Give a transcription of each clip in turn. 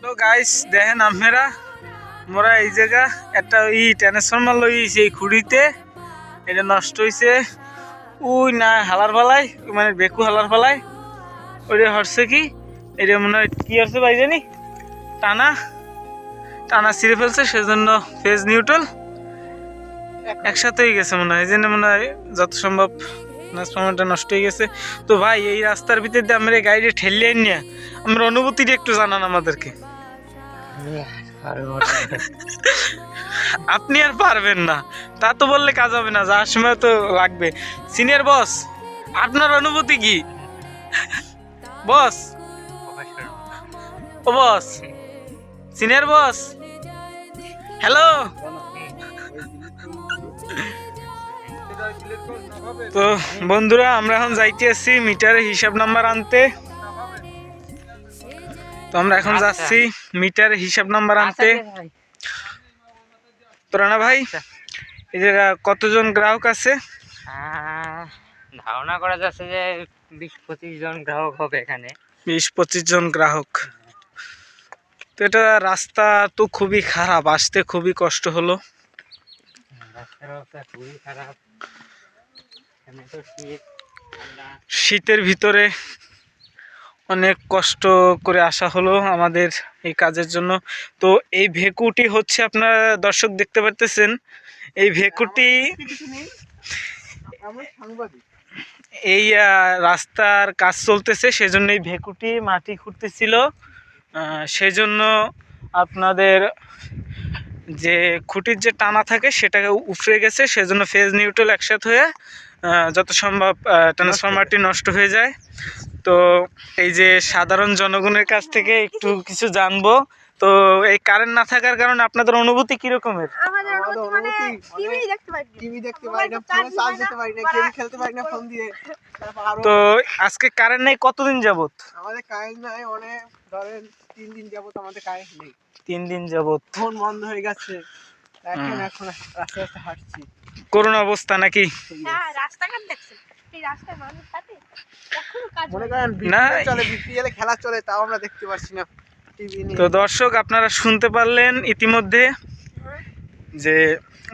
Hello guys, দেখেন আপনারা মোরা এই জায়গা একটা ওই ট্রান্সফরমার লইছি এই খুঁড়িতে। এটা নষ্ট হয়েছে ওই না হালার পালায়, মানে বেকু হালার পালায় ওইটা হচ্ছে কি এটা মনে হয় কি হচ্ছে ভাই জানি টানা টানা ছিঁড়ে ফেলছে, সেজন্য ফেজ নিউট্রাল একসাথে হয়ে গেছে মনে হয়। এই জন্য মনে হয় যত সম্ভব ট্রান্সফরমারটা নষ্ট হয়ে গেছে। তো ভাই এই রাস্তার ভিতর দিয়ে আমরা এই গাড়িটা ঠেলিয়ে নিয়ে আমার অনুভূতিটা একটু জানান আমাদেরকে। আপনি আর পারবেন না তা তো বললে কাজ হবে না, যাওয়ার সময় তো লাগবে। সিনিয়র বস, আপনার অনুভূতি কি? বস, ও বস, সিনিয়র বস, হ্যালো। তো বন্ধুরা, আমরা এখন যাইতে আসছি মিটারের হিসাব নাম্বার আনতে। তো আমরা এখন যাচ্ছি মিটারের হিসাব নাম্বার আনতে। তো রানা ভাই, এই যে কতজন গ্রাহক আছে? ধারণা করা যাচ্ছে যে 20-25 জন গ্রাহক হবে এখানে। 20-25 জন গ্রাহক। তো এটা রাস্তা তো খুবই খারাপ, আসতে খুবই কষ্ট হলো। রাস্তার অবস্থা খুবই খারাপ। শীতের ভিতরে অনেক কষ্ট করে আসা হলো আমাদের এই কাজের জন্য। তো এই ভেকুটি হচ্ছে, আপনারা দর্শক দেখতে পারতেছেন, এই ভেকুটি এই রাস্তার কাজ চলতেছে, সেজন্য এই ভেকুটি মাটি খুঁড়তেছিল। সেজন্য আপনাদের যে খুঁটির যে টানা থাকে সেটাকে উফরে গেছে, সেজন্য ফেজ নিউট্রাল একসাথে হয়ে যত সম্ভব ট্রান্সফরমারটি নষ্ট হয়ে যায়। তো এই যে সাধারণ জনগণের কাছ থেকে একটু কিছু জানবো। তো এই কারেন্ট না থাকার কারণে আপনাদের অনুভূতি কি রকমের? তো আজকে কারেন্ট নেই কতদিন যাবত? আমাদের কারেন্ট নাই অনেক, ধরেন 3 দিন যাবত আমাদের কারেন্ট নেই। 3 দিন যাবত ফোন বন্ধ হয়ে গেছে। এখন রাস্তা রাস্তা হাঁটছি। করুণ অবস্থা নাকি? হ্যাঁ, রাস্তাঘাট দেখছেন, এই রাস্তায় মানুষ থাকে কখনো কাজ মনে করেন চলে, বিপিএল খেলা চলে, তাও আমরা দেখতে পাচ্ছি না টিভি নেই। তো দর্শক, আপনারা শুনতে পারলেন ইতিমধ্যে যে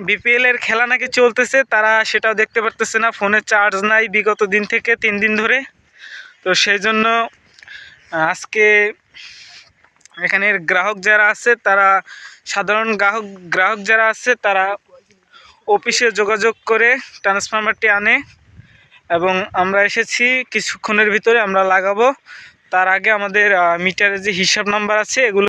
বিপিএল এর খেলা নাকি চলতেছে, তারা সেটাও দেখতে পারতেছে না, ফোনে চার্জ নাই বিগত দিন থেকে 3 দিন ধরে। তো সেই জন্য আজকে এখানের গ্রাহক যারা আছে, তারা সাধারণ গ্রাহক যারা আছে, তারা অফিসে যোগাযোগ করে ট্রান্সফরমারটি আনে এবং আমরা এসেছি কিছুক্ষণের ভিতরে আমরা লাগাবো। তার আগে আমাদের মিটারের যে হিসাব নাম্বার আছে এগুলো